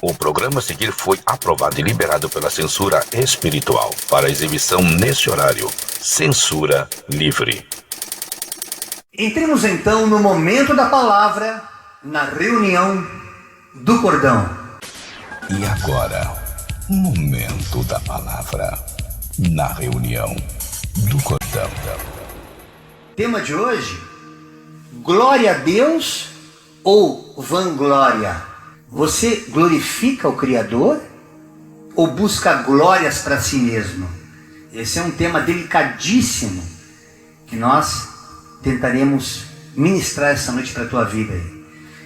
O programa a seguir foi aprovado e liberado pela censura espiritual para exibição neste horário. Censura livre. Entremos então no momento da palavra, na reunião do cordão. E agora, momento da palavra, na reunião do cordão. Tema de hoje: glória a Deus ou vanglória? Você glorifica o Criador ou busca glórias para si mesmo? Esse é um tema delicadíssimo que nós tentaremos ministrar essa noite para a tua vida.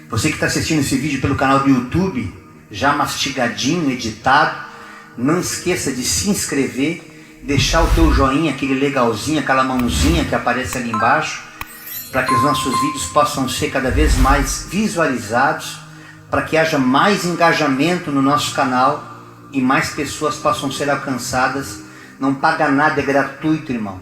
Você que está assistindo esse vídeo pelo canal do YouTube, já mastigadinho, editado, não esqueça de se inscrever, deixar o teu joinha, aquele legalzinho, aquela mãozinha que aparece ali embaixo, para que os nossos vídeos possam ser cada vez mais visualizados, para que haja mais engajamento no nosso canal e mais pessoas possam ser alcançadas. Não paga nada, é gratuito, irmão.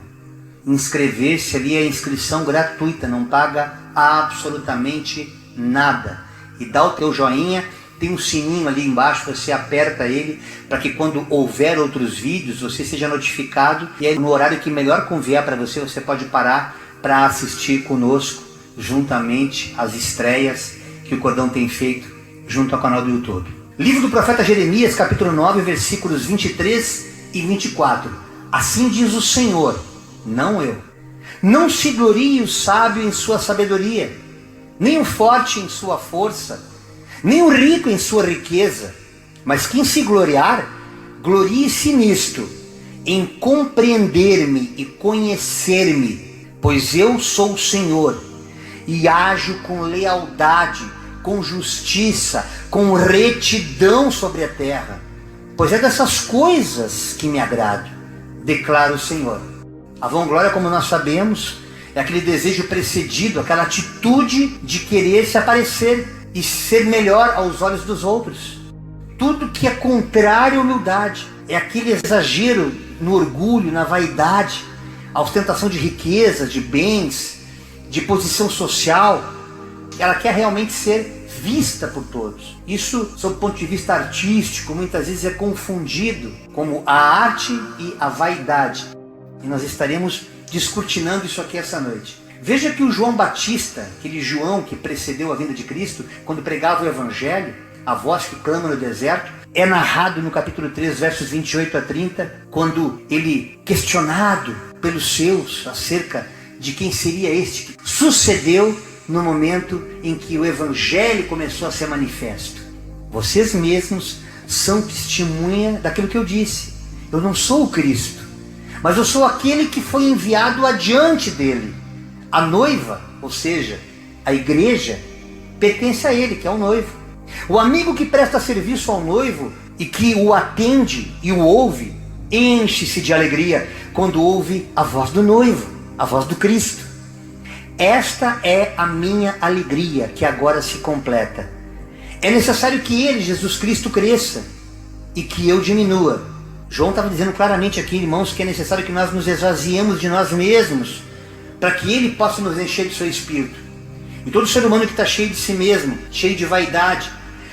Inscrever-se ali é inscrição gratuita, não paga absolutamente nada. E dá o teu joinha, tem um sininho ali embaixo, você aperta ele, para que quando houver outros vídeos, você seja notificado, e aí no horário que melhor convier para você, você pode parar para assistir conosco, juntamente às estreias que o Cordão tem feito junto ao canal do YouTube. Livro do profeta Jeremias, capítulo 9, versículos 23 e 24. Assim diz o Senhor, não eu. Não se glorie o sábio em sua sabedoria, nem o forte em sua força, nem o rico em sua riqueza, mas quem se gloriar, glorie-se nisto, em compreender-me e conhecer-me, pois eu sou o Senhor, e ajo com lealdade, com justiça, com retidão sobre a terra, pois é dessas coisas que me agrado, declara o Senhor. A vanglória, como nós sabemos, é aquele desejo precedido, aquela atitude de querer se aparecer e ser melhor aos olhos dos outros. Tudo que é contrário à humildade é aquele exagero no orgulho, na vaidade, a ostentação de riquezas, de bens, de posição social. Ela quer realmente ser vista por todos. Isso, sob o ponto de vista artístico, muitas vezes é confundido como a arte e a vaidade. E nós estaremos descortinando isso aqui essa noite. Veja que o João Batista, aquele João que precedeu a vinda de Cristo, quando pregava o Evangelho, a voz que clama no deserto, é narrado no capítulo 3, versos 28 a 30, quando ele, questionado pelos seus acerca de quem seria este que sucedeu no momento em que o Evangelho começou a ser manifesto. Vocês mesmos são testemunha daquilo que eu disse. Eu não sou o Cristo, mas eu sou aquele que foi enviado adiante dele. A noiva, ou seja, a igreja, pertence a ele, que é o noivo. O amigo que presta serviço ao noivo e que o atende e o ouve, enche-se de alegria quando ouve a voz do noivo, a voz do Cristo. Esta é a minha alegria que agora se completa. É necessário que ele, Jesus Cristo, cresça e que eu diminua. João estava dizendo claramente aqui, irmãos, que é necessário que nós nos esvaziemos de nós mesmos para que ele possa nos encher do seu Espírito. E todo ser humano que está cheio de si mesmo, cheio de vaidade.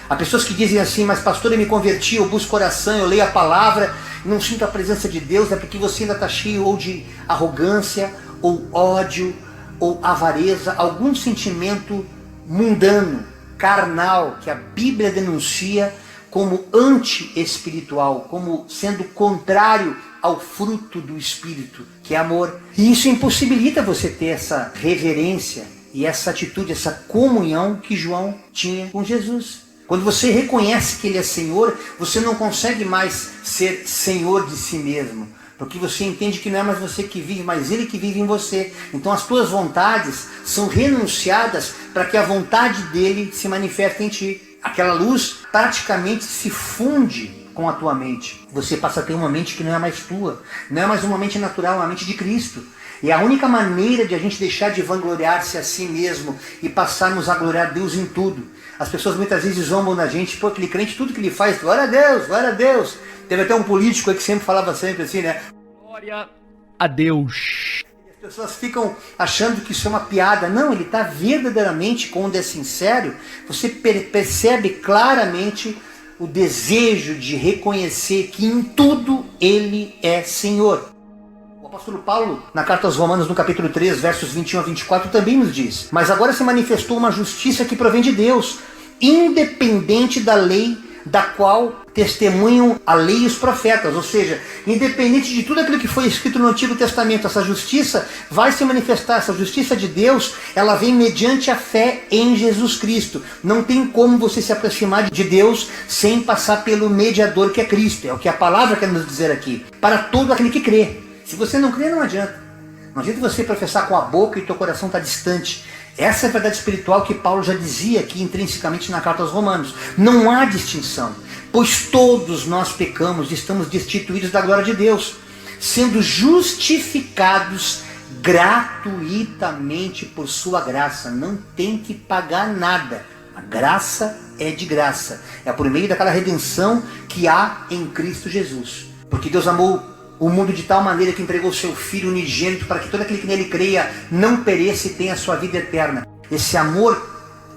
Há pessoas que dizem assim, mas pastor, eu me converti, eu busco oração, eu leio a palavra, não sinto a presença de Deus, é porque você ainda está cheio ou de arrogância, ou ódio, ou avareza, algum sentimento mundano, carnal, que a Bíblia denuncia como anti-espiritual, como sendo contrário ao fruto do Espírito, que é amor. E isso impossibilita você ter essa reverência e essa atitude, essa comunhão que João tinha com Jesus. Quando você reconhece que ele é Senhor, você não consegue mais ser Senhor de si mesmo, porque você entende que não é mais você que vive, mas ele que vive em você. Então as tuas vontades são renunciadas para que a vontade dele se manifeste em ti. Aquela luz praticamente se funde com a tua mente. Você passa a ter uma mente que não é mais tua, não é mais uma mente natural, uma mente de Cristo. E a única maneira de a gente deixar de vangloriar-se a si mesmo e passarmos a gloriar a Deus em tudo. As pessoas muitas vezes zombam da gente, pô, aquele crente, tudo que ele faz, glória a Deus, glória a Deus. Teve até um político aí que sempre falava sempre assim, né? Glória a Deus. As pessoas ficam achando que isso é uma piada. Não, ele está verdadeiramente, quando é sincero, você percebe claramente o desejo de reconhecer que em tudo Ele é Senhor. O apóstolo Paulo, na carta aos Romanos, no capítulo 3, versos 21 a 24, também nos diz: mas agora se manifestou uma justiça que provém de Deus, independente da lei, da qual testemunham a lei e os profetas. Ou seja, independente de tudo aquilo que foi escrito no Antigo Testamento, essa justiça vai se manifestar. Essa justiça de Deus, ela vem mediante a fé em Jesus Cristo. Não tem como você se aproximar de Deus sem passar pelo mediador que é Cristo. É o que a palavra quer nos dizer aqui. Para todo aquele que crê. Se você não crê, não adianta. Não adianta você professar com a boca e teu coração está distante. Essa é a verdade espiritual que Paulo já dizia aqui intrinsecamente na carta aos Romanos. Não há distinção, pois todos nós pecamos e estamos destituídos da glória de Deus, sendo justificados gratuitamente por sua graça. Não tem que pagar nada. A graça é de graça. É por meio daquela redenção que há em Cristo Jesus. Porque Deus amou o mundo de tal maneira que entregou o seu Filho unigênito para que todo aquele que nele creia não pereça e tenha a sua vida eterna. Esse amor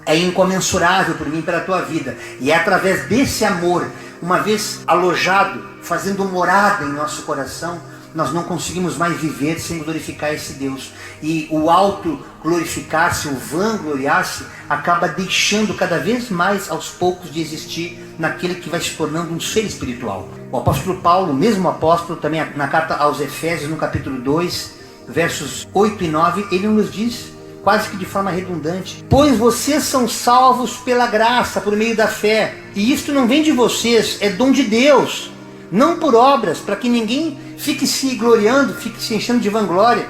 é incomensurável por mim e pela tua vida. E é através desse amor, uma vez alojado, fazendo morada em nosso coração, nós não conseguimos mais viver sem glorificar esse Deus. E o auto-glorificar-se, o vangloriar-se, acaba deixando cada vez mais aos poucos de existir naquele que vai se tornando um ser espiritual. O apóstolo Paulo, o mesmo apóstolo, também na carta aos Efésios, no capítulo 2, versos 8 e 9, ele nos diz, quase que de forma redundante: pois vocês são salvos pela graça, por meio da fé, e isto não vem de vocês, é dom de Deus, não por obras, para que ninguém fique se gloriando, fique se enchendo de vanglória.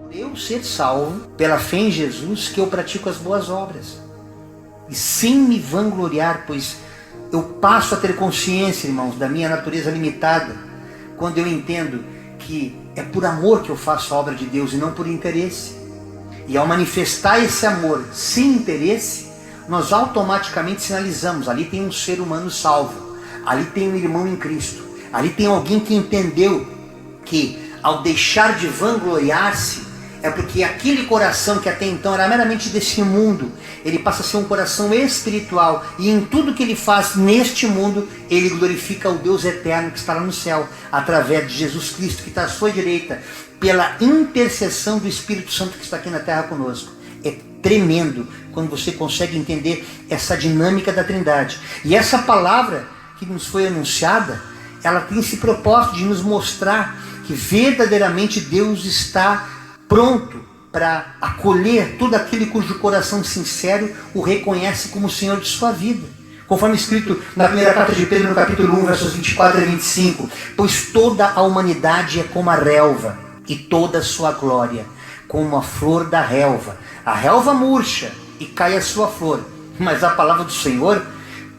Por eu ser salvo pela fé em Jesus, que eu pratico as boas obras, e sem me vangloriar, pois eu passo a ter consciência, irmãos, da minha natureza limitada, quando eu entendo que é por amor que eu faço a obra de Deus e não por interesse. E ao manifestar esse amor sem interesse, nós automaticamente sinalizamos: ali tem um ser humano salvo, ali tem um irmão em Cristo, ali tem alguém que entendeu que ao deixar de vangloriar-se, é porque aquele coração que até então era meramente desse mundo, ele passa a ser um coração espiritual, e em tudo que ele faz neste mundo, ele glorifica o Deus eterno que está lá no céu, através de Jesus Cristo, que está à sua direita, pela intercessão do Espírito Santo que está aqui na terra conosco. É tremendo quando você consegue entender essa dinâmica da Trindade. E essa palavra que nos foi anunciada, ela tem esse propósito de nos mostrar que verdadeiramente Deus está pronto para acolher todo aquele cujo coração sincero o reconhece como Senhor de sua vida. Conforme escrito na primeira carta de Pedro, no capítulo 1, versos 24 e 25, pois toda a humanidade é como a relva, e toda a sua glória como a flor da relva. A relva murcha e cai a sua flor, mas a palavra do Senhor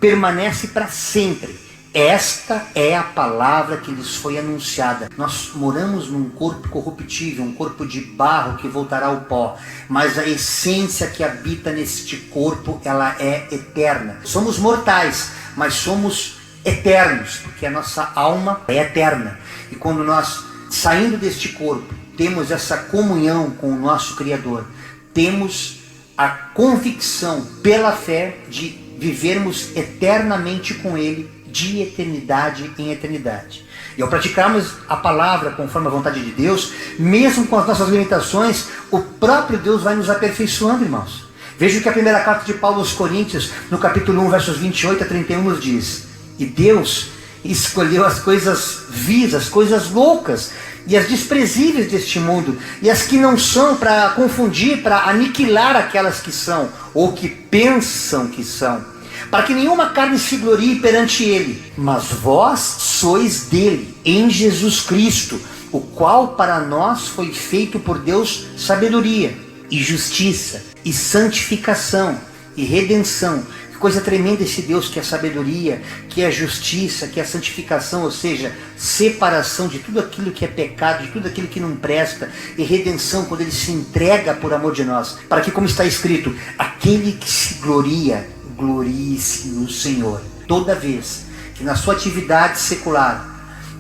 permanece para sempre. Esta é a palavra que lhes foi anunciada. Nós moramos num corpo corruptível, um corpo de barro que voltará ao pó, mas a essência que habita neste corpo, ela é eterna. Somos mortais, mas somos eternos, porque a nossa alma é eterna. E quando nós, saindo deste corpo, temos essa comunhão com o nosso Criador, temos a convicção pela fé de vivermos eternamente com Ele, de eternidade em eternidade. E ao praticarmos a palavra conforme a vontade de Deus, mesmo com as nossas limitações, o próprio Deus vai nos aperfeiçoando, irmãos. Veja o que a primeira carta de Paulo aos Coríntios, no capítulo 1, versos 28 a 31, nos diz: e Deus escolheu as coisas vis, as coisas loucas e as desprezíveis deste mundo, e as que não são, para confundir, para aniquilar aquelas que são, ou que pensam que são, para que nenhuma carne se glorie perante Ele. Mas vós sois dele, em Jesus Cristo, o qual para nós foi feito por Deus sabedoria, e justiça, e santificação, e redenção. Que coisa tremenda esse Deus que é sabedoria, que é justiça, que é santificação, ou seja, separação de tudo aquilo que é pecado, de tudo aquilo que não presta, e redenção, quando Ele se entrega por amor de nós, para que, como está escrito, aquele que se gloria, glorie-se no Senhor. Toda vez que na sua atividade secular,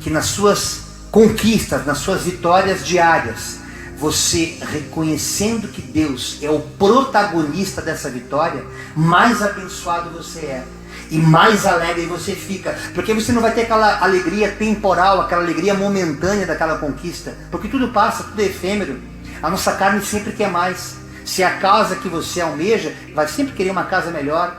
que nas suas conquistas, nas suas vitórias diárias, você reconhecendo que Deus é o protagonista dessa vitória, mais abençoado você é. E mais alegre você fica. Porque você não vai ter aquela alegria temporal, aquela alegria momentânea daquela conquista. Porque tudo passa, tudo é efêmero. A nossa carne sempre quer mais. Se a casa que você almeja, vai sempre querer uma casa melhor,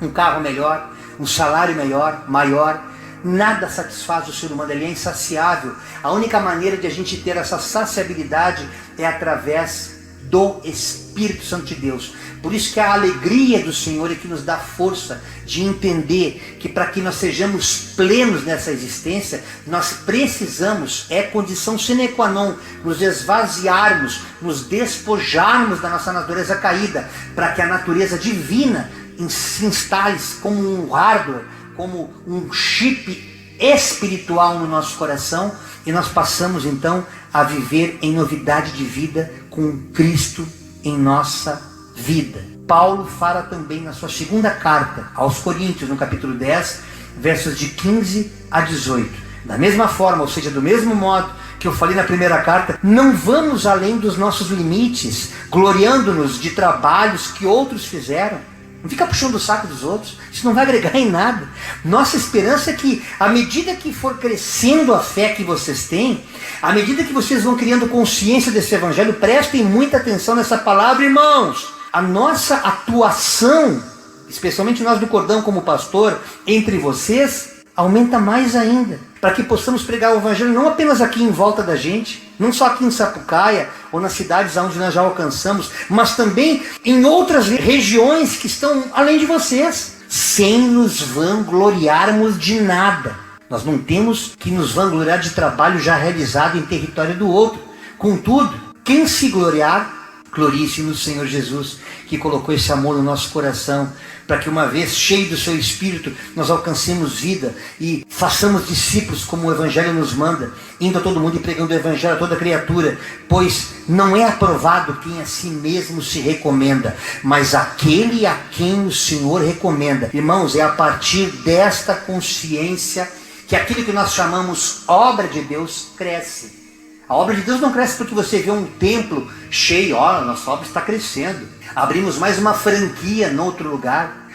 um carro melhor, um salário melhor, maior. Nada satisfaz o ser humano, ele é insaciável. A única maneira de a gente ter essa saciabilidade é através do Espírito Santo de Deus. Por isso que a alegria do Senhor é que nos dá força de entender que para que nós sejamos plenos nessa existência, nós precisamos, é condição sine qua non, nos esvaziarmos, nos despojarmos da nossa natureza caída, para que a natureza divina se instale como um hardware, como um chip espiritual no nosso coração, e nós passamos então a viver em novidade de vida com Cristo em nossa vida. Paulo fala também na sua segunda carta aos Coríntios, no capítulo 10, versos de 15 a 18. Da mesma forma, ou seja, do mesmo modo que eu falei na primeira carta, não vamos além dos nossos limites, gloriando-nos de trabalhos que outros fizeram. Não fica puxando o saco dos outros, isso não vai agregar em nada. Nossa esperança é que, à medida que for crescendo a fé que vocês têm, à medida que vocês vão criando consciência desse evangelho, prestem muita atenção nessa palavra, irmãos. A nossa atuação, especialmente nós do Cordão como pastor, entre vocês, aumenta mais ainda, para que possamos pregar o evangelho não apenas aqui em volta da gente, não só aqui em Sapucaia ou nas cidades onde nós já alcançamos, mas também em outras regiões que estão além de vocês, sem nos vangloriarmos de nada. Nós não temos que nos vangloriar de trabalho já realizado em território do outro. Contudo, quem se gloriar, glorie-se no Senhor Jesus, que colocou esse amor no nosso coração, para que uma vez cheio do seu Espírito, nós alcancemos vida e façamos discípulos como o Evangelho nos manda, indo a todo mundo e pregando o Evangelho a toda criatura, pois não é aprovado quem a si mesmo se recomenda, mas aquele a quem o Senhor recomenda. Irmãos, é a partir desta consciência que aquilo que nós chamamos obra de Deus cresce. A obra de Deus não cresce porque você vê um templo cheio, olha, nossa obra está crescendo. Abrimos mais uma franquia em outro lugar.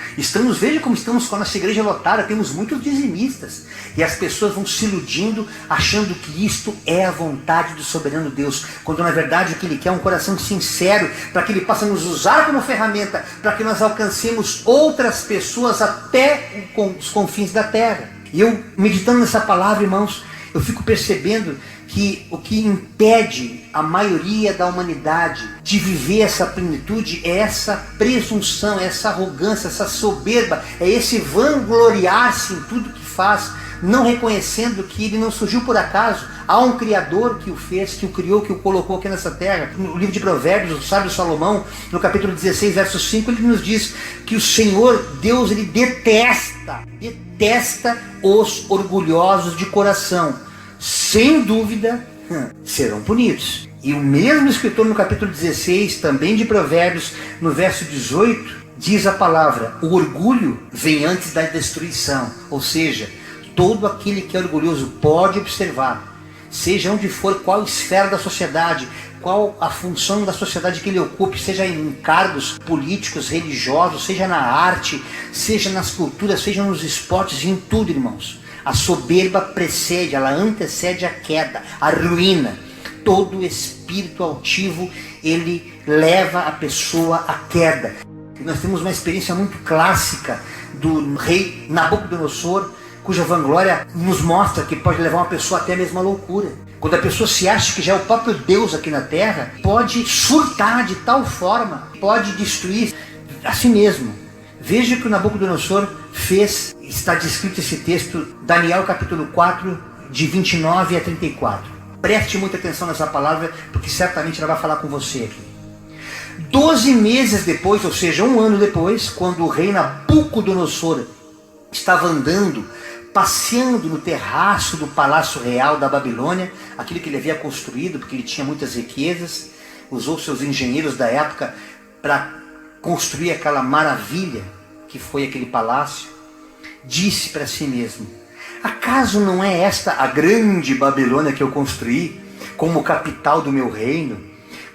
Veja como estamos com a nossa igreja lotada, temos muitos dizimistas. E as pessoas vão se iludindo, achando que isto é a vontade do soberano Deus. Quando na verdade o que Ele quer é um coração sincero, para que Ele possa nos usar como ferramenta, para que nós alcancemos outras pessoas até os confins da terra. E eu, meditando nessa palavra, irmãos, eu fico percebendo que o que impede a maioria da humanidade de viver essa plenitude é essa presunção, é essa arrogância, essa soberba, é esse vangloriar-se em tudo que faz, não reconhecendo que ele não surgiu por acaso. Há um Criador que o fez, que o criou, que o colocou aqui nessa terra. No livro de Provérbios, o sábio Salomão, no capítulo 16, verso 5, ele nos diz que o Senhor, Deus, ele detesta os orgulhosos de coração. Sem dúvida, serão punidos. E o mesmo escritor no capítulo 16, também de Provérbios, no verso 18, diz a palavra: o orgulho vem antes da destruição. Ou seja, todo aquele que é orgulhoso pode observar, seja onde for, qual esfera da sociedade, qual a função da sociedade que ele ocupe, seja em cargos políticos, religiosos, seja na arte, seja nas culturas, seja nos esportes, em tudo, irmãos. A soberba precede, ela antecede a queda, a ruína. Todo espírito altivo, ele leva a pessoa à queda. E nós temos uma experiência muito clássica do rei Nabucodonosor, cuja vanglória nos mostra que pode levar uma pessoa até mesmo à loucura. Quando a pessoa se acha que já é o próprio Deus aqui na terra, pode surtar de tal forma, pode destruir a si mesmo. Veja o que o Nabucodonosor fez, está descrito esse texto, Daniel capítulo 4, de 29 a 34. Preste muita atenção nessa palavra, porque certamente ela vai falar com você aqui. 12 meses depois, ou seja, um ano depois, quando o rei Nabucodonosor estava andando, passeando no terraço do palácio real da Babilônia, aquilo que ele havia construído, porque ele tinha muitas riquezas, usou seus engenheiros da época para construir aquela maravilha que foi aquele palácio, disse para si mesmo: acaso não é esta a grande Babilônia que eu construí como capital do meu reino?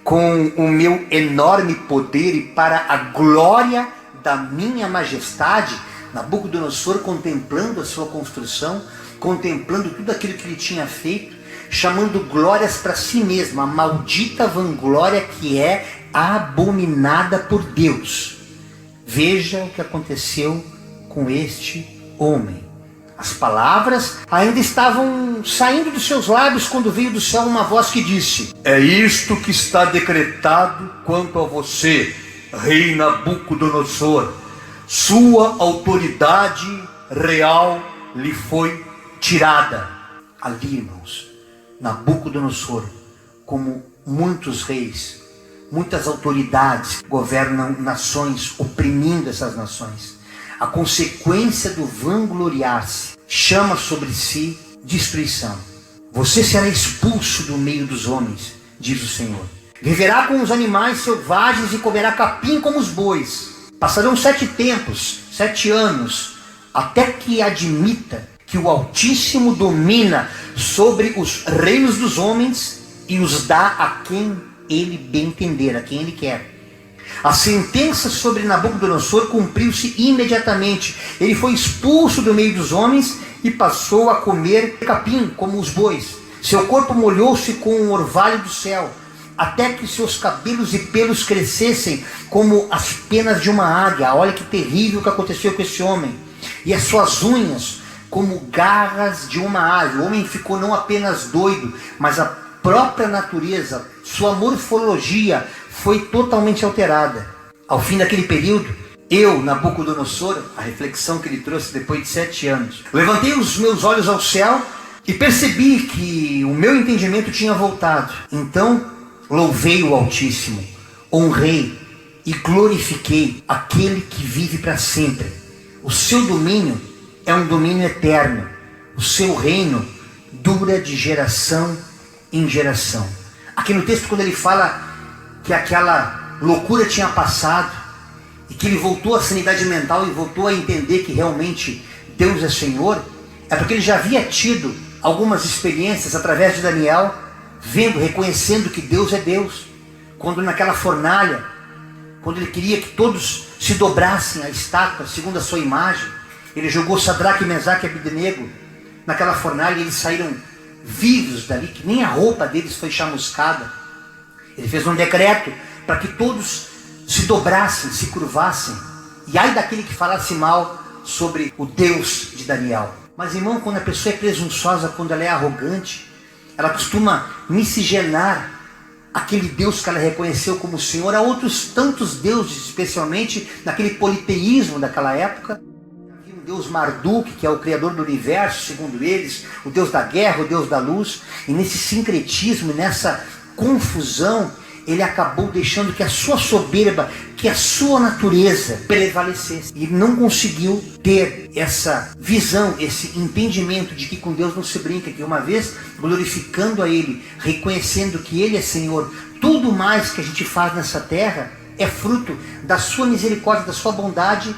com o meu enorme poder e para a glória da minha majestade. Nabucodonosor, contemplando a sua construção, contemplando tudo aquilo que ele tinha feito, chamando glórias para si mesmo, a maldita vanglória que é abominada por Deus. Veja o que aconteceu com este homem. As palavras ainda estavam saindo dos seus lábios quando veio do céu uma voz que disse: é isto que está decretado quanto a você, rei Nabucodonosor. Sua autoridade real lhe foi tirada. Ali, irmãos, Nabucodonosor, como muitos reis, muitas autoridades governam nações, oprimindo essas nações. A consequência do vangloriar-se chama sobre si destruição. Você será expulso do meio dos homens, diz o Senhor. Viverá com os animais selvagens e comerá capim como os bois. Passarão 7 tempos, 7 anos, até que admita que o Altíssimo domina sobre os reinos dos homens e os dá a quem ele bem entender, a quem ele quer. A sentença sobre Nabucodonosor cumpriu-se imediatamente. Ele foi expulso do meio dos homens e passou a comer capim como os bois. Seu corpo molhou-se com o orvalho do céu, até que seus cabelos e pelos crescessem como as penas de uma águia. Olha que terrível que aconteceu com esse homem. E as suas unhas como garras de uma ave. O homem ficou não apenas doido, mas a própria natureza, sua morfologia foi totalmente alterada. Ao fim daquele período, eu, Nabucodonosor, a reflexão que ele trouxe depois de 7 anos, levantei os meus olhos ao céu e percebi que o meu entendimento tinha voltado. Então louvei o Altíssimo, honrei e glorifiquei aquele que vive para sempre. O seu domínio é um domínio eterno. O seu reino dura de geração em geração. Aqui no texto, quando ele fala que aquela loucura tinha passado e que ele voltou à sanidade mental e voltou a entender que realmente Deus é Senhor, é porque ele já havia tido algumas experiências através de Daniel, vendo, reconhecendo que Deus é Deus. Quando naquela fornalha, quando ele queria que todos se dobrassem à estátua segundo a sua imagem, ele jogou Sadraque, Mesaque e Abednego naquela fornalha e eles saíram vivos dali, que nem a roupa deles foi chamuscada. Ele fez um decreto para que todos se dobrassem, se curvassem, e ai daquele que falasse mal sobre o Deus de Daniel. Mas, irmão, quando a pessoa é presunçosa, quando ela é arrogante, ela costuma miscigenar aquele Deus que ela reconheceu como Senhor a outros tantos deuses, especialmente naquele politeísmo daquela época. Havia um Deus Marduk, que é o criador do universo, segundo eles, o Deus da guerra, o Deus da luz, e nesse sincretismo, nessa confusão, ele acabou deixando que a sua soberba, que a sua natureza prevalecesse. E não conseguiu ter essa visão, esse entendimento de que com Deus não se brinca, que uma vez glorificando a Ele, reconhecendo que Ele é Senhor, tudo mais que a gente faz nessa terra é fruto da sua misericórdia, da sua bondade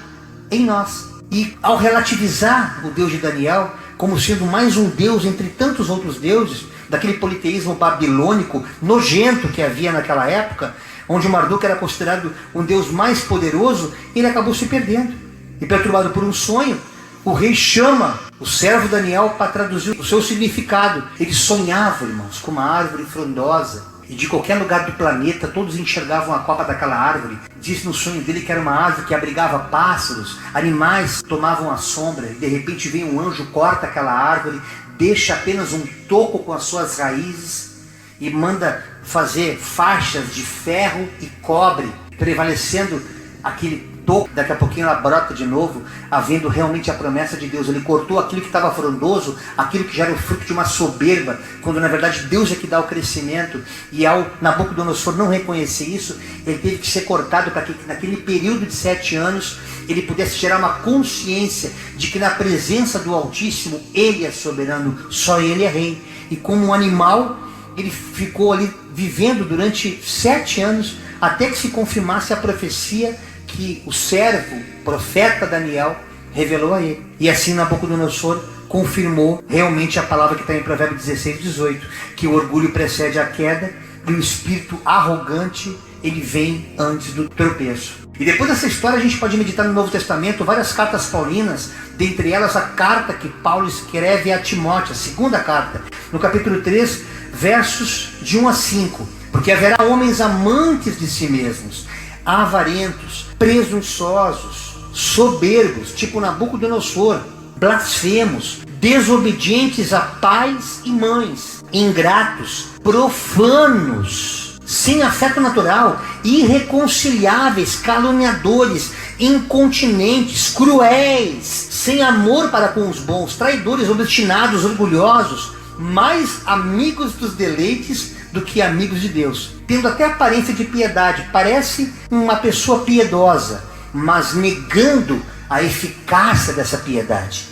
em nós. E ao relativizar o Deus de Daniel como sendo mais um Deus entre tantos outros deuses, daquele politeísmo babilônico nojento que havia naquela época, onde Marduk era considerado um Deus mais poderoso, ele acabou se perdendo. E perturbado por um sonho, o rei chama o servo Daniel para traduzir o seu significado. Ele sonhava, irmãos, com uma árvore frondosa, e de qualquer lugar do planeta todos enxergavam a copa daquela árvore. Disse no sonho dele que era uma árvore que abrigava pássaros, animais tomavam a sombra, e de repente vem um anjo, corta aquela árvore, deixa apenas um toco com as suas raízes e manda fazer faixas de ferro e cobre, prevalecendo aquele toco. Daqui a pouquinho ela brota de novo, havendo realmente a promessa de Deus. Ele cortou aquilo que estava frondoso, aquilo que já era o fruto de uma soberba, quando na verdade Deus é que dá o crescimento. E ao Nabucodonosor não reconhecer isso, ele teve que ser cortado para que naquele período de 7 anos ele pudesse gerar uma consciência de que na presença do Altíssimo Ele é soberano, só Ele é rei. E como um animal, ele ficou ali vivendo durante 7 anos, até que se confirmasse a profecia que o servo, profeta Daniel, revelou a ele. E assim Nabucodonosor confirmou realmente a palavra que está em Provérbios 16, 18, que o orgulho precede a queda, e o espírito arrogante, ele vem antes do tropeço. E depois dessa história a gente pode meditar no Novo Testamento várias cartas paulinas, dentre elas a carta que Paulo escreve a Timóteo, a segunda carta, no capítulo 3, versos de 1 a 5. Porque haverá homens amantes de si mesmos, avarentos, presunçosos, soberbos, tipo Nabucodonosor, blasfemos, desobedientes a pais e mães, ingratos, profanos, sem afeto natural, irreconciliáveis, caluniadores, incontinentes, cruéis, sem amor para com os bons, traidores, obstinados, orgulhosos, mais amigos dos deleites do que amigos de Deus, tendo até aparência de piedade, parece uma pessoa piedosa, mas negando a eficácia dessa piedade.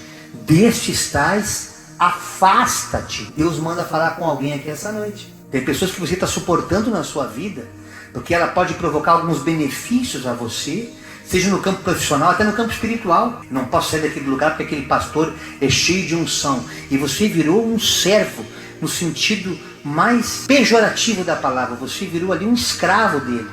Destes tais, afasta-te. Deus manda falar com alguém aqui essa noite. Tem pessoas que você está suportando na sua vida, porque ela pode provocar alguns benefícios a você, seja no campo profissional, até no campo espiritual. Não posso sair daquele lugar porque aquele pastor é cheio de unção. E você virou um servo, no sentido mais pejorativo da palavra. Você virou ali um escravo dele,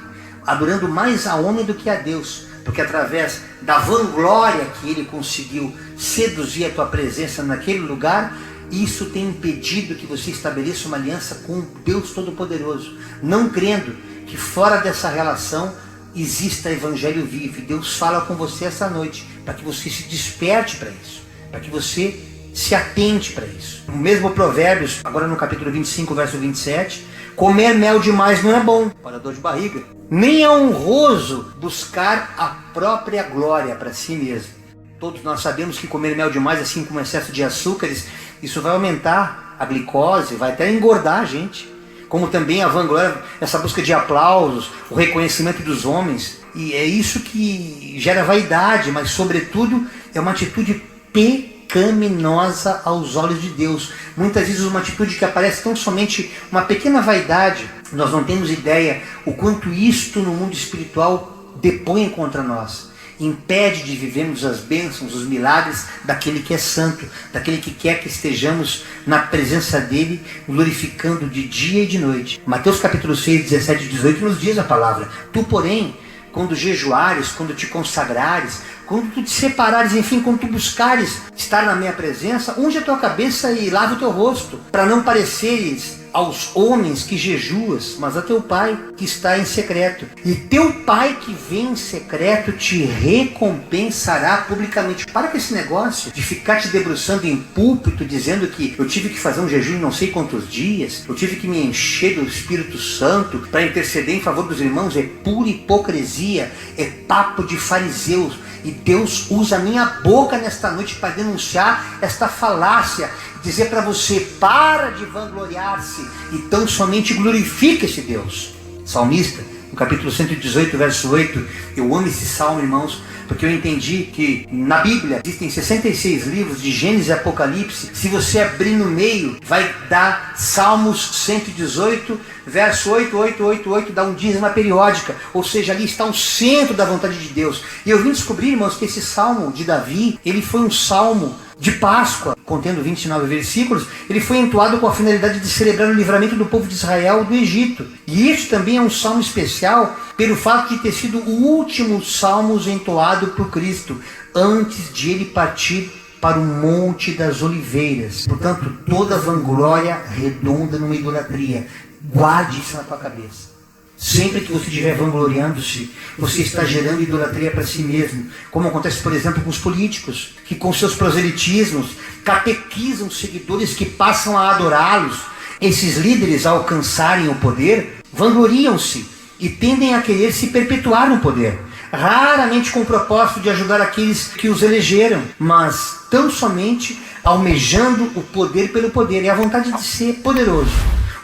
adorando mais a homem do que a Deus. Porque através da vanglória que ele conseguiu seduzir a tua presença naquele lugar, isso tem impedido que você estabeleça uma aliança com Deus Todo-Poderoso, não crendo que fora dessa relação exista evangelho vivo. E Deus fala com você essa noite, para que você se desperte para isso, para que você se atente para isso. O mesmo Provérbios, agora no capítulo 25, verso 27, comer mel demais não é bom para dor de barriga, nem é honroso buscar a própria glória para si mesmo. Todos nós sabemos que comer mel demais, assim como excesso de açúcares, isso vai aumentar a glicose, vai até engordar a gente. Como também a vanglória, essa busca de aplausos, o reconhecimento dos homens. E é isso que gera vaidade, mas sobretudo é uma atitude pecaminosa aos olhos de Deus. Muitas vezes uma atitude que aparece tão somente uma pequena vaidade. Nós não temos ideia o quanto isto no mundo espiritual depõe contra nós. Impede de vivermos as bênçãos, os milagres daquele que é santo, daquele que quer que estejamos na presença dele, glorificando de dia e de noite. Mateus capítulo 6, 17 e 18 nos diz a palavra: tu, porém, quando jejuares, quando te consagrares, quando tu te separares, enfim, quando tu buscares estar na minha presença, unge a tua cabeça e lava o teu rosto, para não pareceres aos homens que jejuas, mas a teu pai que está em secreto. E teu pai que vem em secreto te recompensará publicamente. Para com esse negócio de ficar te debruçando em púlpito, dizendo que eu tive que fazer um jejum em não sei quantos dias, eu tive que me encher do Espírito Santo para interceder em favor dos irmãos. É pura hipocrisia, é papo de fariseus. E Deus usa a minha boca nesta noite para denunciar esta falácia, dizer para você: para de vangloriar-se e tão somente glorifica esse Deus. Salmista, no capítulo 118, verso 8, eu amo esse salmo, irmãos, porque eu entendi que na Bíblia existem 66 livros, de Gênesis e Apocalipse. Se você abrir no meio, vai dar Salmos 118, verso 8, dá um dízima periódica, ou seja, ali está o centro da vontade de Deus. E eu vim descobrir, irmãos, que esse salmo de Davi, ele foi um salmo de Páscoa, contendo 29 versículos. Ele foi entoado com a finalidade de celebrar o livramento do povo de Israel do Egito. E isso também é um salmo especial pelo fato de ter sido o último salmo entoado por Cristo, antes de ele partir para o Monte das Oliveiras. Portanto, toda vanglória redonda numa idolatria. Guarde isso na tua cabeça. Sempre que você estiver vangloriando-se, você está gerando idolatria para si mesmo. Como acontece, por exemplo, com os políticos, que com seus proselitismos catequizam seguidores que passam a adorá-los. Esses líderes, ao alcançarem o poder, vangloriam-se e tendem a querer se perpetuar no poder. Raramente com o propósito de ajudar aqueles que os elegeram, mas tão somente almejando o poder pelo poder e a vontade de ser poderoso,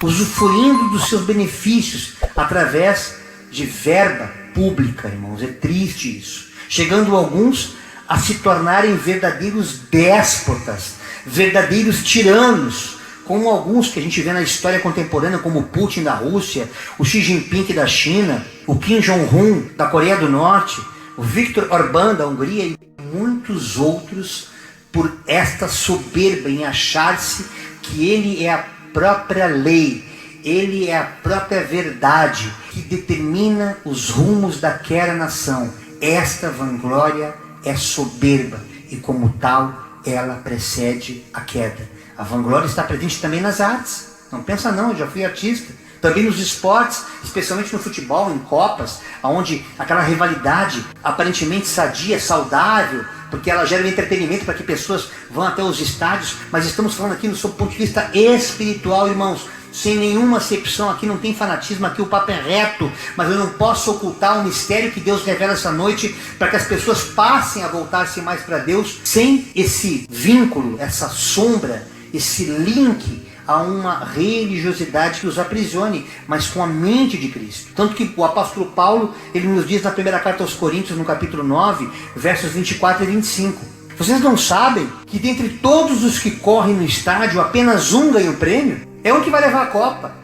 usufruindo dos seus benefícios através de verba pública, irmãos. É triste isso. Chegando alguns a se tornarem verdadeiros déspotas, verdadeiros tiranos, como alguns que a gente vê na história contemporânea, como o Putin da Rússia, o Xi Jinping da China, o Kim Jong-un da Coreia do Norte, o Viktor Orbán da Hungria e muitos outros, por esta soberba em achar-se que ele é a própria lei. ele é a própria verdade que determina os rumos daquela nação. Esta vanglória é soberba e, como tal, ela precede a queda. A vanglória está presente também nas artes. Não pensa não, eu já fui artista. Também nos esportes, especialmente no futebol, em copas, onde aquela rivalidade aparentemente sadia, saudável, porque ela gera um entretenimento para que pessoas vão até os estádios, mas estamos falando aqui do ponto de vista espiritual, irmãos, sem nenhuma acepção, aqui não tem fanatismo, aqui o papo é reto, mas eu não posso ocultar o mistério que Deus revela essa noite, para que as pessoas passem a voltar-se mais para Deus, sem esse vínculo, essa sombra, esse link a uma religiosidade que os aprisione, mas com a mente de Cristo. Tanto que o apóstolo Paulo, ele nos diz na primeira carta aos Coríntios, no capítulo 9, versos 24 e 25. Vocês não sabem que dentre todos os que correm no estádio, apenas um ganha o prêmio? É um que vai levar a Copa,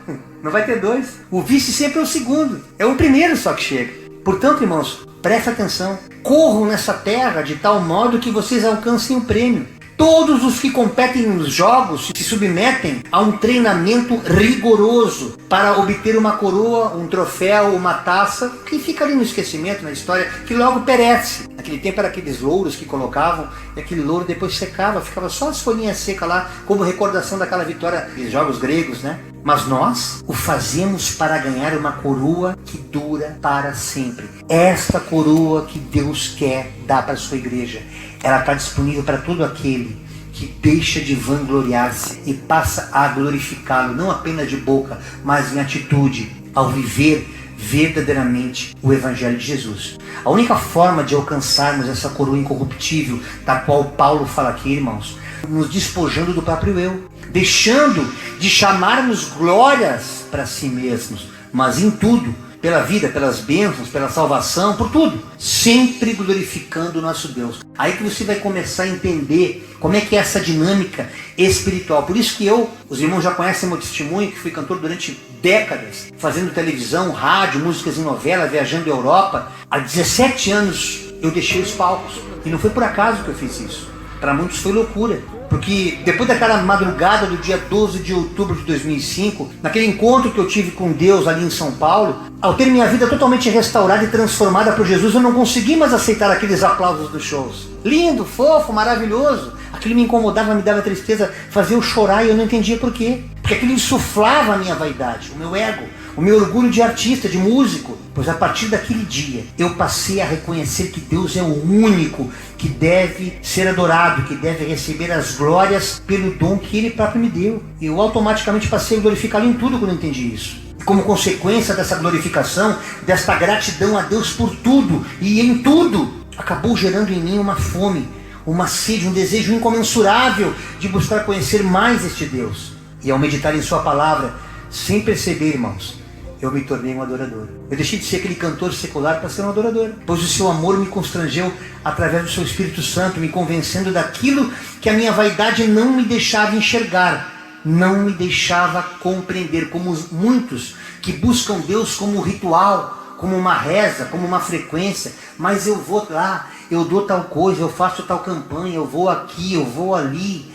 não vai ter dois. O vice sempre é o segundo, é o primeiro só que chega. Portanto, irmãos, prestem atenção. Corram nessa terra de tal modo que vocês alcancem o prêmio. Todos os que competem nos jogos se submetem a um treinamento rigoroso para obter uma coroa, um troféu, uma taça, que fica ali no esquecimento, na história, que logo perece. Naquele tempo era aqueles louros que colocavam, e aquele louro depois secava, ficava só as folhinhas secas lá, como recordação daquela vitória dos jogos gregos, né? Mas nós o fazemos para ganhar uma coroa que dura para sempre. Esta coroa que Deus quer dar para a sua igreja, ela está disponível para todo aquele que deixa de vangloriar-se e passa a glorificá-lo, não apenas de boca, mas em atitude, ao viver verdadeiramente o Evangelho de Jesus. A única forma de alcançarmos essa coroa incorruptível, da qual Paulo fala aqui, irmãos, nos despojando do próprio eu, deixando de chamarmos glórias para si mesmos, mas em tudo, pela vida, pelas bênçãos, pela salvação, por tudo, sempre glorificando o nosso Deus. Aí que você vai começar a entender como é que é essa dinâmica espiritual. Por isso que os irmãos já conhecem meu testemunho, que fui cantor durante décadas, fazendo televisão, rádio, músicas em novela, viajando a Europa. Há 17 anos eu deixei os palcos, e não foi por acaso que eu fiz isso. Para muitos foi loucura, porque depois daquela madrugada do dia 12 de outubro de 2005, naquele encontro que eu tive com Deus ali em São Paulo, ao ter minha vida totalmente restaurada e transformada por Jesus, eu não consegui mais aceitar aqueles aplausos dos shows. Lindo, fofo, maravilhoso. Aquilo me incomodava, me dava tristeza, fazia eu chorar e eu não entendia por quê. Porque aquilo insuflava a minha vaidade, o meu ego, o meu orgulho de artista, de músico. Pois a partir daquele dia, eu passei a reconhecer que Deus é o único que deve ser adorado, que deve receber as glórias pelo dom que Ele próprio me deu. E eu automaticamente passei a glorificá-lo em tudo quando eu entendi isso. E como consequência dessa glorificação, desta gratidão a Deus por tudo e em tudo, acabou gerando em mim uma fome, uma sede, um desejo incomensurável de buscar conhecer mais este Deus. E ao meditar em Sua palavra, sem perceber, irmãos, eu me tornei um adorador. Eu deixei de ser aquele cantor secular para ser um adorador, pois o seu amor me constrangeu através do seu Espírito Santo, me convencendo daquilo que a minha vaidade não me deixava enxergar, não me deixava compreender, como muitos que buscam Deus como um ritual, como uma reza, como uma frequência. Mas eu vou lá, eu dou tal coisa, eu faço tal campanha, eu vou aqui, eu vou ali,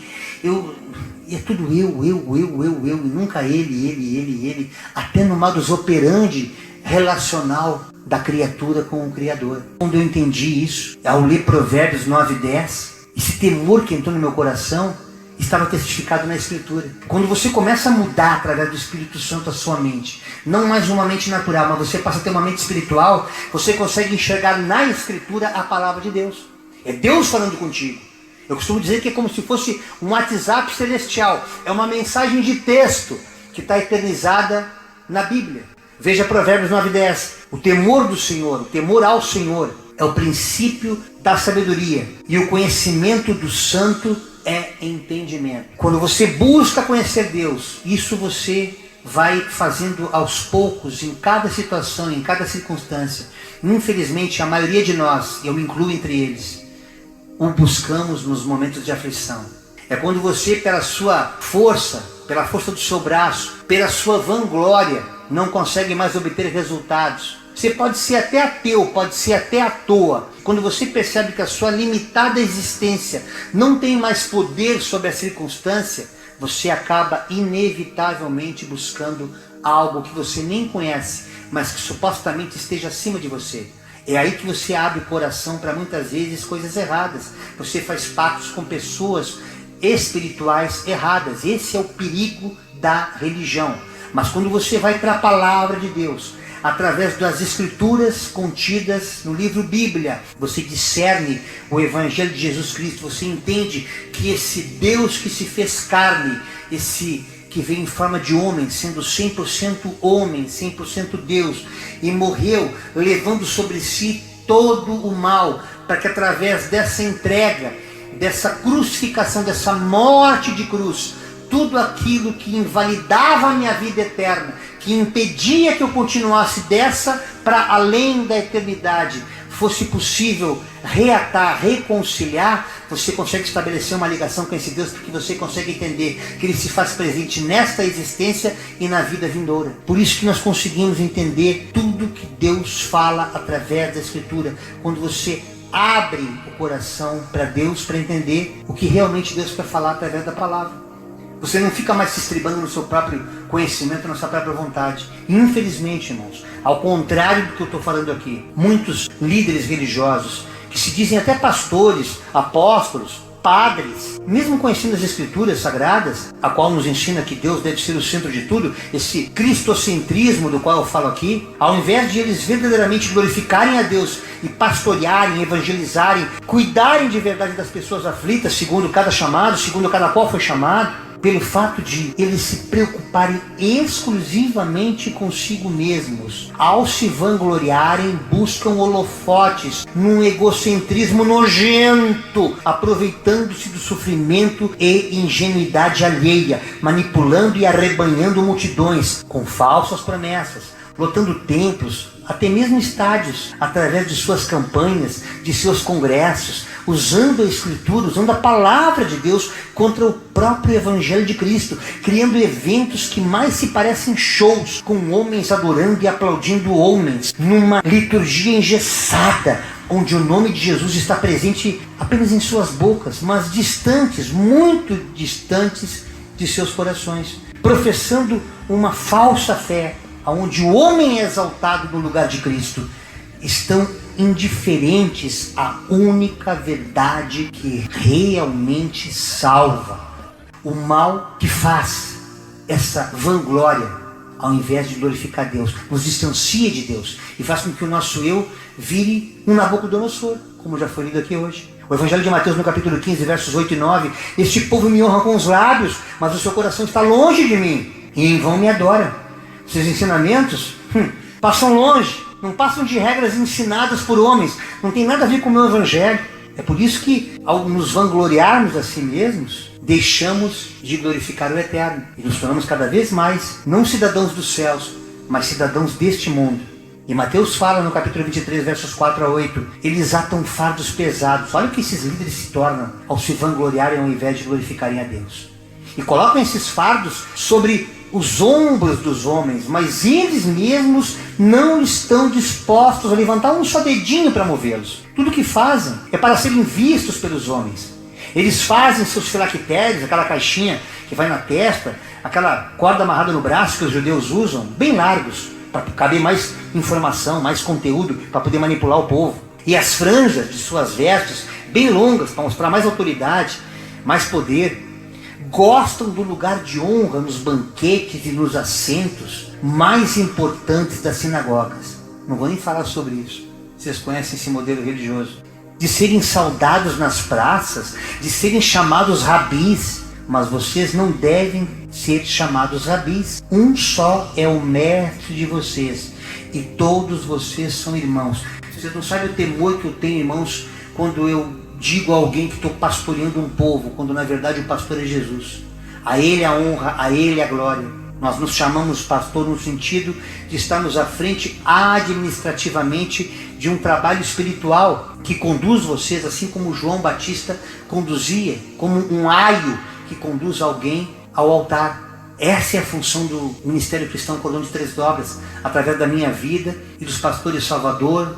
e é tudo eu, e nunca ele, até no modus operandi relacional da criatura com o Criador. Quando eu entendi isso, ao ler Provérbios 9 e 10, esse temor que entrou no meu coração estava testificado na Escritura. Quando você começa a mudar através do Espírito Santo a sua mente, não mais uma mente natural, mas você passa a ter uma mente espiritual, você consegue enxergar na Escritura a palavra de Deus. É Deus falando contigo. Eu costumo dizer que é como se fosse um WhatsApp celestial. É uma mensagem de texto que está eternizada na Bíblia. Veja Provérbios 9:10. O temor do Senhor, o temor ao Senhor, é o princípio da sabedoria. E o conhecimento do santo é entendimento. Quando você busca conhecer Deus, isso você vai fazendo aos poucos, em cada situação, em cada circunstância. Infelizmente, a maioria de nós, eu me incluo entre eles, o buscamos nos momentos de aflição. É quando você, pela sua força, pela força do seu braço, pela sua vanglória, não consegue mais obter resultados. Você pode ser até ateu, pode ser até à toa. Quando você percebe que a sua limitada existência não tem mais poder sobre a circunstância, você acaba inevitavelmente buscando algo que você nem conhece, mas que supostamente esteja acima de você. É aí que você abre o coração para muitas vezes coisas erradas. Você faz pactos com pessoas espirituais erradas. Esse é o perigo da religião. Mas quando você vai para a palavra de Deus, através das escrituras contidas no livro Bíblia, você discerne o Evangelho de Jesus Cristo, você entende que esse Deus que se fez carne, esse que veio em forma de homem, sendo 100% homem, 100% Deus, e morreu levando sobre si todo o mal, para que através dessa entrega, dessa crucificação, dessa morte de cruz, tudo aquilo que invalidava a minha vida eterna, que impedia que eu continuasse dessa para além da eternidade, fosse possível reatar, reconciliar, você consegue estabelecer uma ligação com esse Deus, porque você consegue entender que Ele se faz presente nesta existência e na vida vindoura. Por isso que nós conseguimos entender tudo que Deus fala através da Escritura, quando você abre o coração para Deus, para entender o que realmente Deus quer falar através da palavra. Você não fica mais se estribando no seu próprio conhecimento, na sua própria vontade. Infelizmente, irmãos, ao contrário do que eu estou falando aqui, muitos líderes religiosos, que se dizem até pastores, apóstolos, padres, mesmo conhecendo as escrituras sagradas, a qual nos ensina que Deus deve ser o centro de tudo, esse cristocentrismo do qual eu falo aqui, ao invés de eles verdadeiramente glorificarem a Deus e pastorearem, evangelizarem, cuidarem de verdade das pessoas aflitas, segundo cada chamado, segundo cada qual foi chamado, pelo fato de eles se preocuparem exclusivamente consigo mesmos, ao se vangloriarem, buscam holofotes num egocentrismo nojento, aproveitando-se do sofrimento e ingenuidade alheia, manipulando e arrebanhando multidões com falsas promessas, lotando templos, até mesmo estádios, através de suas campanhas, de seus congressos, usando a Escritura, usando a palavra de Deus contra o próprio Evangelho de Cristo, criando eventos que mais se parecem shows, com homens adorando e aplaudindo homens, numa liturgia engessada, onde o nome de Jesus está presente apenas em suas bocas, mas distantes, muito distantes de seus corações, professando uma falsa fé, onde o homem é exaltado no lugar de Cristo, estão indiferentes à única verdade que realmente salva. O mal que faz essa vanglória, ao invés de glorificar Deus, nos distancia de Deus e faz com que o nosso eu vire um Nabucodonosor, como já foi lido aqui hoje. O Evangelho de Mateus, no capítulo 15, versos 8 e 9, este povo me honra com os lábios, mas o seu coração está longe de mim, e em vão me adora. Seus ensinamentos passam longe, não passam de regras ensinadas por homens, não tem nada a ver com o meu Evangelho. É por isso que, ao nos vangloriarmos a si mesmos, deixamos de glorificar o Eterno e nos tornamos cada vez mais, não cidadãos dos céus, mas cidadãos deste mundo. E Mateus fala no capítulo 23, versos 4 a 8, eles atam fardos pesados. Olha o que esses líderes se tornam ao se vangloriarem ao invés de glorificarem a Deus. E colocam esses fardos sobre os ombros dos homens, mas eles mesmos não estão dispostos a levantar um só dedinho para movê-los. Tudo que fazem é para serem vistos pelos homens. Eles fazem seus filactérios, aquela caixinha que vai na testa, aquela corda amarrada no braço que os judeus usam, bem largos, para caber mais informação, mais conteúdo, para poder manipular o povo. E as franjas de suas vestes, bem longas, para mostrar mais autoridade, mais poder. Gostam do lugar de honra nos banquetes e nos assentos mais importantes das sinagogas. Não vou nem falar sobre isso. Vocês conhecem esse modelo religioso. De serem saudados nas praças, de serem chamados rabis. Mas vocês não devem ser chamados rabis. Um só é o mestre de vocês, e todos vocês são irmãos. Vocês não sabem o temor que eu tenho, irmãos, quando eu digo a alguém que estou pastoreando um povo, quando na verdade o pastor é Jesus. A Ele a honra, a Ele a glória. Nós nos chamamos pastor no sentido de estarmos à frente administrativamente de um trabalho espiritual que conduz vocês, assim como João Batista conduzia, como um aio que conduz alguém ao altar. Essa é a função do Ministério Cristão Cordão de Três Dobras, através da minha vida e dos pastores Salvador,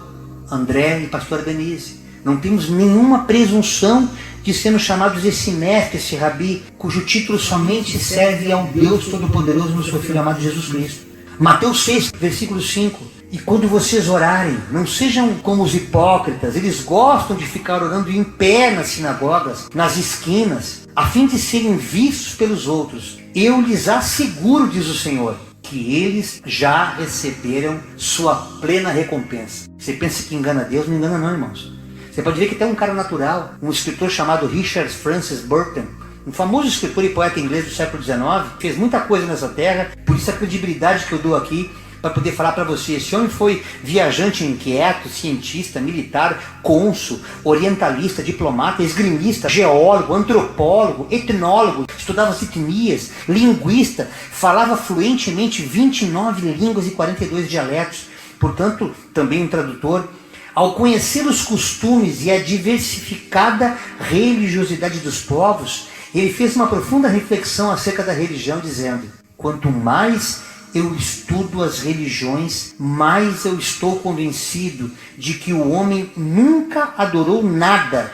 André e pastor Denise. Não temos nenhuma presunção de sermos chamados esse mestre, esse rabi, cujo título somente serve ao Deus Todo-Poderoso no seu Filho amado Jesus Cristo. Mateus 6, versículo 5. E quando vocês orarem, não sejam como os hipócritas, eles gostam de ficar orando em pé nas sinagogas, nas esquinas, a fim de serem vistos pelos outros. Eu lhes asseguro, diz o Senhor, que eles já receberam sua plena recompensa. Você pensa que engana Deus? Não engana não, irmãos. Você pode ver que tem um cara natural, um escritor chamado Richard Francis Burton, um famoso escritor e poeta inglês do século XIX, fez muita coisa nessa terra, por isso a credibilidade que eu dou aqui para poder falar para você. Esse homem foi viajante inquieto, cientista, militar, cônsul, orientalista, diplomata, esgrimista, geólogo, antropólogo, etnólogo, estudava as etnias, linguista, falava fluentemente 29 línguas e 42 dialetos, portanto, também um tradutor. Ao conhecer os costumes e a diversificada religiosidade dos povos, ele fez uma profunda reflexão acerca da religião, dizendo: quanto mais eu estudo as religiões, mais eu estou convencido de que o homem nunca adorou nada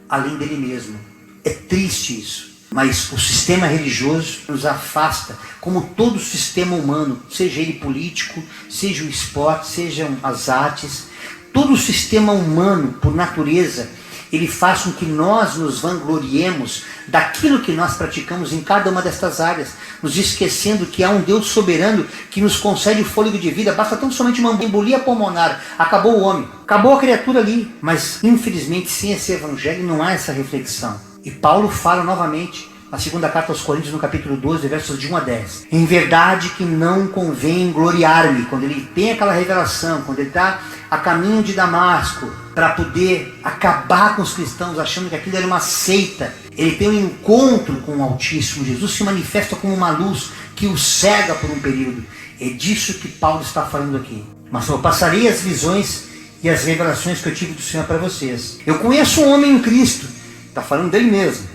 além dele mesmo. É triste isso, mas o sistema religioso nos afasta, como todo sistema humano, seja ele político, seja o esporte, sejam as artes. Todo o sistema humano, por natureza, ele faz com que nós nos vangloriemos daquilo que nós praticamos em cada uma destas áreas, nos esquecendo que há um Deus soberano que nos concede o fôlego de vida. Basta tão somente uma embolia pulmonar, acabou o homem, acabou a criatura ali. Mas, infelizmente, sem esse evangelho não há essa reflexão. E Paulo fala novamente, na segunda carta aos Coríntios, no capítulo 12, versos de 1 a 10. Em verdade que não convém gloriar-me. Quando ele tem aquela revelação, quando ele está a caminho de Damasco, para poder acabar com os cristãos, achando que aquilo era uma seita, ele tem um encontro com o Altíssimo. Jesus se manifesta como uma luz que o cega por um período. É disso que Paulo está falando aqui. Mas eu passarei as visões e as revelações que eu tive do Senhor para vocês. Eu conheço um homem em Cristo, está falando dele mesmo,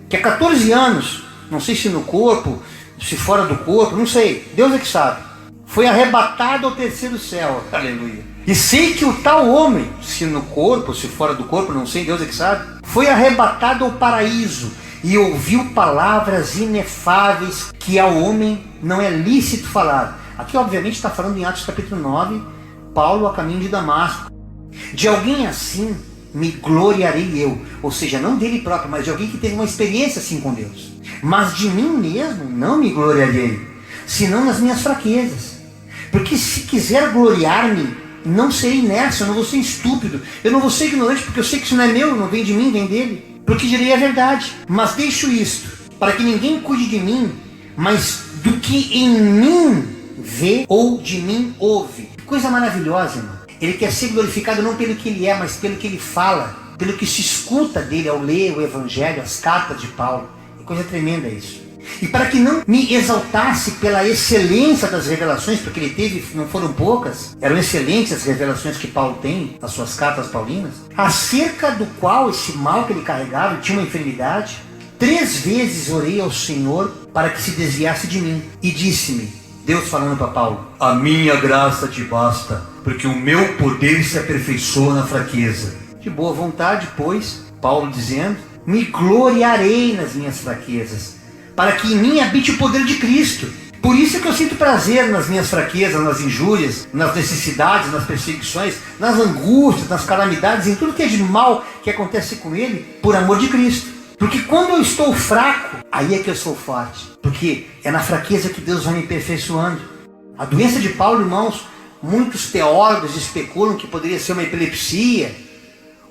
que há 14 anos, não sei se no corpo, se fora do corpo, não sei, Deus é que sabe, foi arrebatado ao terceiro céu, aleluia. E sei que o tal homem, se no corpo, se fora do corpo, não sei, Deus é que sabe, foi arrebatado ao paraíso e ouviu palavras inefáveis que ao homem não é lícito falar. Aqui obviamente está falando em Atos capítulo 9, Paulo a caminho de Damasco. De alguém assim me gloriarei eu, ou seja, não dele próprio, mas de alguém que teve uma experiência assim com Deus. Mas de mim mesmo não me gloriarei, senão nas minhas fraquezas. Porque se quiser gloriar-me, não serei inércio, eu não vou ser estúpido, eu não vou ser ignorante, porque eu sei que isso não é meu, não vem de mim, vem dele. Porque direi a verdade, mas deixo isto, para que ninguém cuide de mim, mas do que em mim vê ou de mim ouve. Coisa maravilhosa, irmão. Ele quer ser glorificado não pelo que ele é, mas pelo que ele fala, pelo que se escuta dele ao ler o Evangelho, as cartas de Paulo. É coisa tremenda isso. E para que não me exaltasse pela excelência das revelações, porque ele teve, não foram poucas, eram excelentes as revelações que Paulo tem nas suas cartas paulinas, acerca do qual esse mal que ele carregava, ele tinha uma enfermidade, 3 vezes orei ao Senhor para que se desviasse de mim. E disse-me, Deus falando para Paulo, a minha graça te basta, porque o meu poder se aperfeiçoa na fraqueza. De boa vontade, pois, Paulo dizendo, me gloriarei nas minhas fraquezas, para que em mim habite o poder de Cristo. Por isso é que eu sinto prazer nas minhas fraquezas, nas injúrias, nas necessidades, nas perseguições, nas angústias, nas calamidades, em tudo que é de mal que acontece com ele, por amor de Cristo. Porque quando eu estou fraco, aí é que eu sou forte. Porque é na fraqueza que Deus vai me aperfeiçoando. A doença de Paulo, irmãos, muitos teólogos especulam que poderia ser uma epilepsia,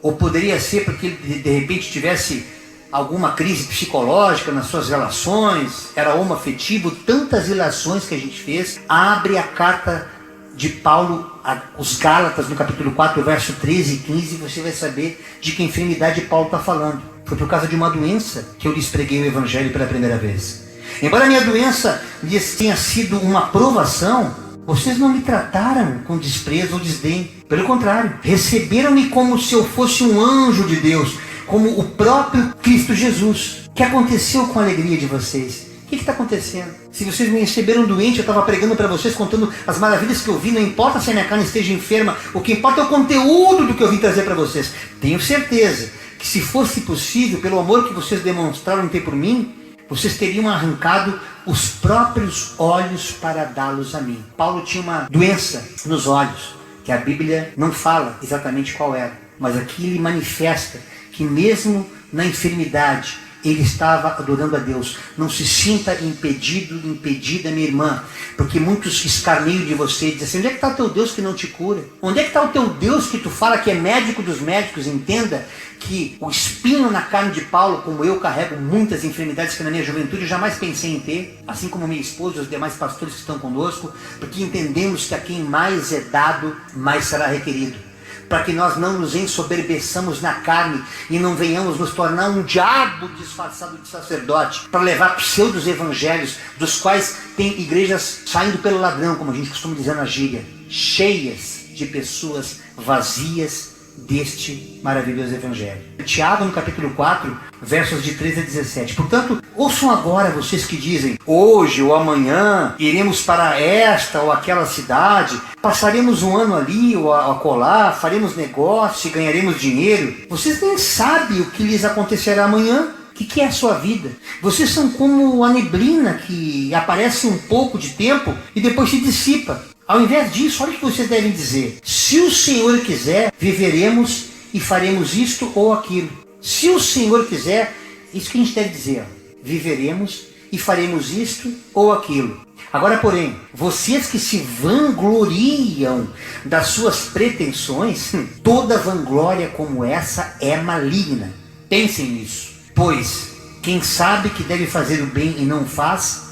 ou poderia ser porque ele de repente tivesse alguma crise psicológica nas suas relações, era homoafetivo. Tantas ilações que a gente fez. Abre a carta de Paulo, os Gálatas, no capítulo 4, verso 13 e 15, e você vai saber de que enfermidade Paulo está falando. Foi por causa de uma doença que eu lhes preguei o Evangelho pela primeira vez. Embora a minha doença lhes tenha sido uma provação, vocês não me trataram com desprezo ou desdém. Pelo contrário, receberam-me como se eu fosse um anjo de Deus, como o próprio Cristo Jesus. O que aconteceu com a alegria de vocês? O que está acontecendo? Se vocês me receberam doente, eu estava pregando para vocês, contando as maravilhas que eu vi, não importa se a minha carne esteja enferma, o que importa é o conteúdo do que eu vim trazer para vocês. Tenho certeza que se fosse possível, pelo amor que vocês demonstraram ter por mim, vocês teriam arrancado os próprios olhos para dá-los a mim. Paulo tinha uma doença nos olhos, que a Bíblia não fala exatamente qual era, mas aqui ele manifesta que mesmo na enfermidade, ele estava adorando a Deus. Não se sinta impedida, minha irmã, porque muitos escarneiam de você e dizem assim: onde é que está o teu Deus que não te cura? Onde é que está o teu Deus que tu fala que é médico dos médicos? Entenda que o espinho na carne de Paulo, como eu carrego muitas enfermidades que na minha juventude eu jamais pensei em ter, assim como minha esposa e os demais pastores que estão conosco, porque entendemos que a quem mais é dado, mais será requerido. Para que nós não nos ensoberbeçamos na carne e não venhamos nos tornar um diabo disfarçado de sacerdote, para levar pseudos evangelhos, dos quais tem igrejas saindo pelo ladrão, como a gente costuma dizer na gíria, cheias de pessoas vazias deste maravilhoso evangelho. Tiago, no capítulo 4, versos de 13 a 17. Portanto, ouçam agora vocês que dizem: hoje ou amanhã iremos para esta ou aquela cidade, passaremos um ano ali ou acolá, faremos negócio e ganharemos dinheiro. Vocês nem sabem o que lhes acontecerá amanhã. O que é a sua vida? Vocês são como a neblina que aparece um pouco de tempo e depois se dissipa. Ao invés disso, olha o que vocês devem dizer: se o Senhor quiser, viveremos e faremos isto ou aquilo. Se o Senhor quiser, isso que a gente deve dizer: viveremos e faremos isto ou aquilo. Agora, porém, vocês que se vangloriam das suas pretensões, toda vanglória como essa é maligna. Pensem nisso. Pois quem sabe que deve fazer o bem e não faz,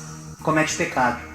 comete pecado.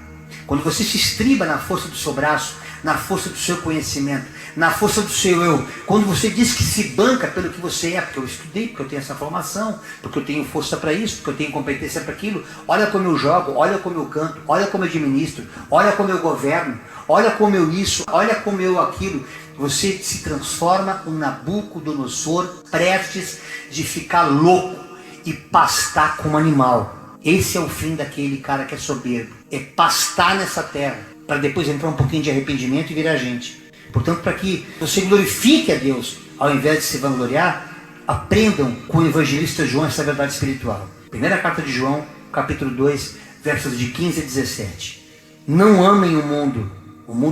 Quando você se estriba na força do seu braço, na força do seu conhecimento, na força do seu eu, quando você diz que se banca pelo que você é, porque eu estudei, porque eu tenho essa formação, porque eu tenho força para isso, porque eu tenho competência para aquilo, olha como eu jogo, olha como eu canto, olha como eu administro, olha como eu governo, olha como eu isso, olha como eu aquilo, você se transforma um Nabucodonosor prestes de ficar louco e pastar como animal. Esse é o fim daquele cara que é soberbo. É pastar nessa terra, para depois entrar um pouquinho de arrependimento e virar gente. Portanto, para que você glorifique a Deus, ao invés de se vangloriar, aprendam com o evangelista João essa verdade espiritual. Primeira carta de João, capítulo 2, versos de 15 a 17. Não amem o mundo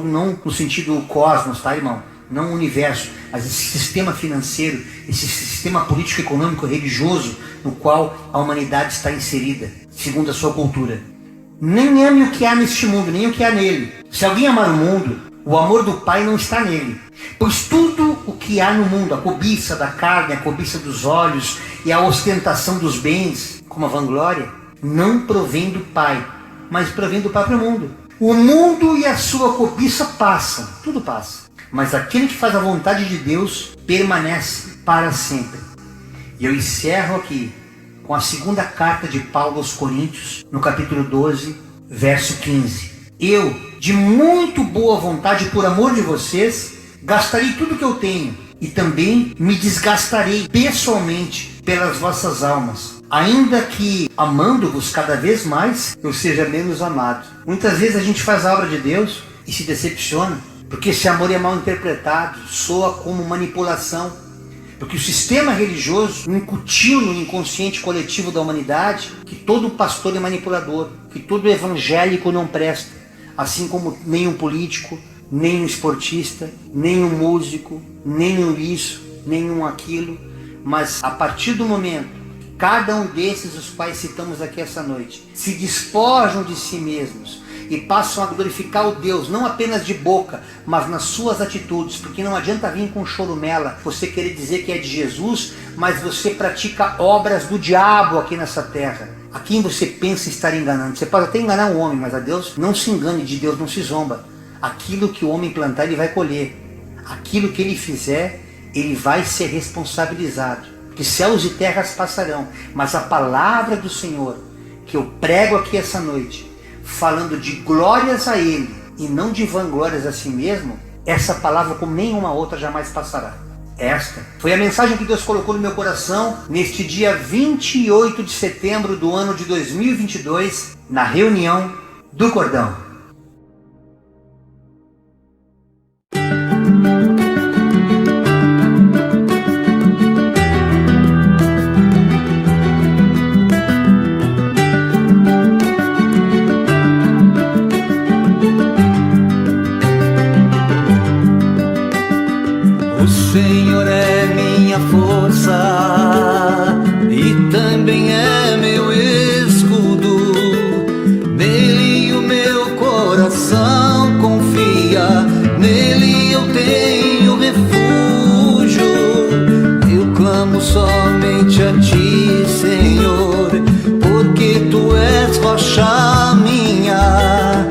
não no sentido cosmos, tá, irmão? Não o universo, mas esse sistema financeiro, esse sistema político-econômico religioso no qual a humanidade está inserida, segundo a sua cultura. Nem ame o que há neste mundo, nem o que há nele. Se alguém amar o mundo, o amor do Pai não está nele. Pois tudo o que há no mundo, a cobiça da carne, a cobiça dos olhos e a ostentação dos bens, como a vanglória, não provém do Pai, mas provém do próprio mundo. O mundo e a sua cobiça passam, tudo passa. Mas aquele que faz a vontade de Deus permanece para sempre. E eu encerro aqui com a segunda carta de Paulo aos Coríntios, no capítulo 12, verso 15. Eu, de muito boa vontade, por amor de vocês, gastarei tudo que eu tenho e também me desgastarei pessoalmente pelas vossas almas, ainda que, amando-vos cada vez mais, eu seja menos amado. Muitas vezes a gente faz a obra de Deus e se decepciona, porque esse amor é mal interpretado, soa como manipulação. Porque o sistema religioso incutiu no inconsciente coletivo da humanidade que todo pastor é manipulador, que todo evangélico não presta, assim como nenhum político, nenhum esportista, nenhum músico, nenhum isso, nenhum aquilo. Mas a partir do momento que cada um desses, os quais citamos aqui essa noite, se despojam de si mesmos e passam a glorificar o Deus, não apenas de boca, mas nas suas atitudes, porque não adianta vir com chorumela, você querer dizer que é de Jesus, mas você pratica obras do diabo aqui nessa terra. A quem você pensa estar enganando? Você pode até enganar o homem, mas a Deus não se engane, de Deus não se zomba. Aquilo que o homem plantar, ele vai colher. Aquilo que ele fizer, ele vai ser responsabilizado. Porque céus e terras passarão, mas a palavra do Senhor, que eu prego aqui essa noite, falando de glórias a Ele e não de vanglórias a si mesmo, essa palavra como nenhuma outra jamais passará. Esta foi a mensagem que Deus colocou no meu coração neste dia 28 de setembro do ano de 2022, na reunião do Cordão. somente a ti, Senhor, porque tu és rocha minha.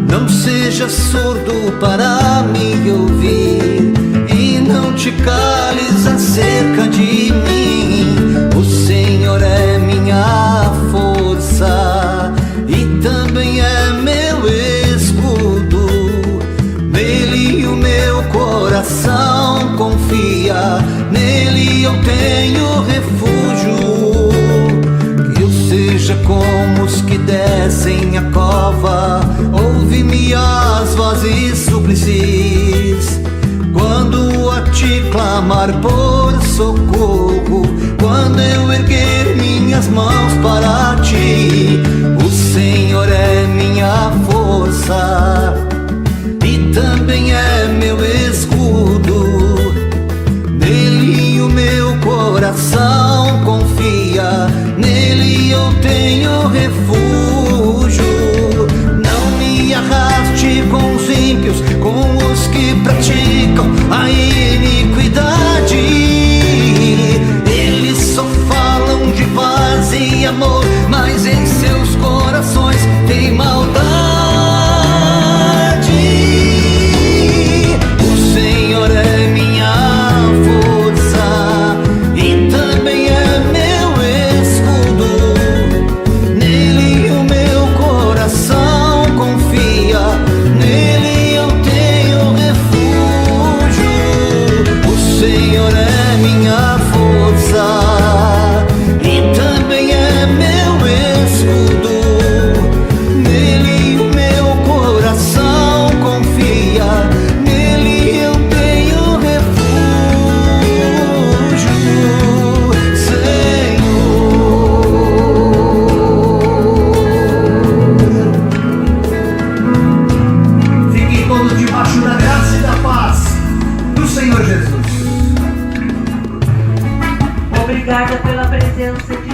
Não seja surdo para me ouvir e não te cales acerca de mim. O Senhor é minha força e também é meu escudo. Nele o meu coração confia, nele eu tenho refúgio. Que eu seja como os que descem a cova, ouve minhas vozes súplices. Quando a ti clamar por socorro, quando eu erguer minhas mãos para ti. O Senhor é minha força e também é meu escudo. Nele o meu coração confia, nele eu tenho refúgio. Não me arraste com os ímpios, com os que praticam a iniquidade. Eles só falam de paz e amor, mas em seus corações tem maldade. O Senhor é minha força e também é meu escudo. Nele o meu coração confia, nele eu tenho refúgio. O Senhor é minha força e também é meu escudo. Nele o meu coração confia, nele eu tenho refúgio, Senhor. Fiquem todos debaixo da graça e da paz do Senhor Jesus. Obrigada pela presença de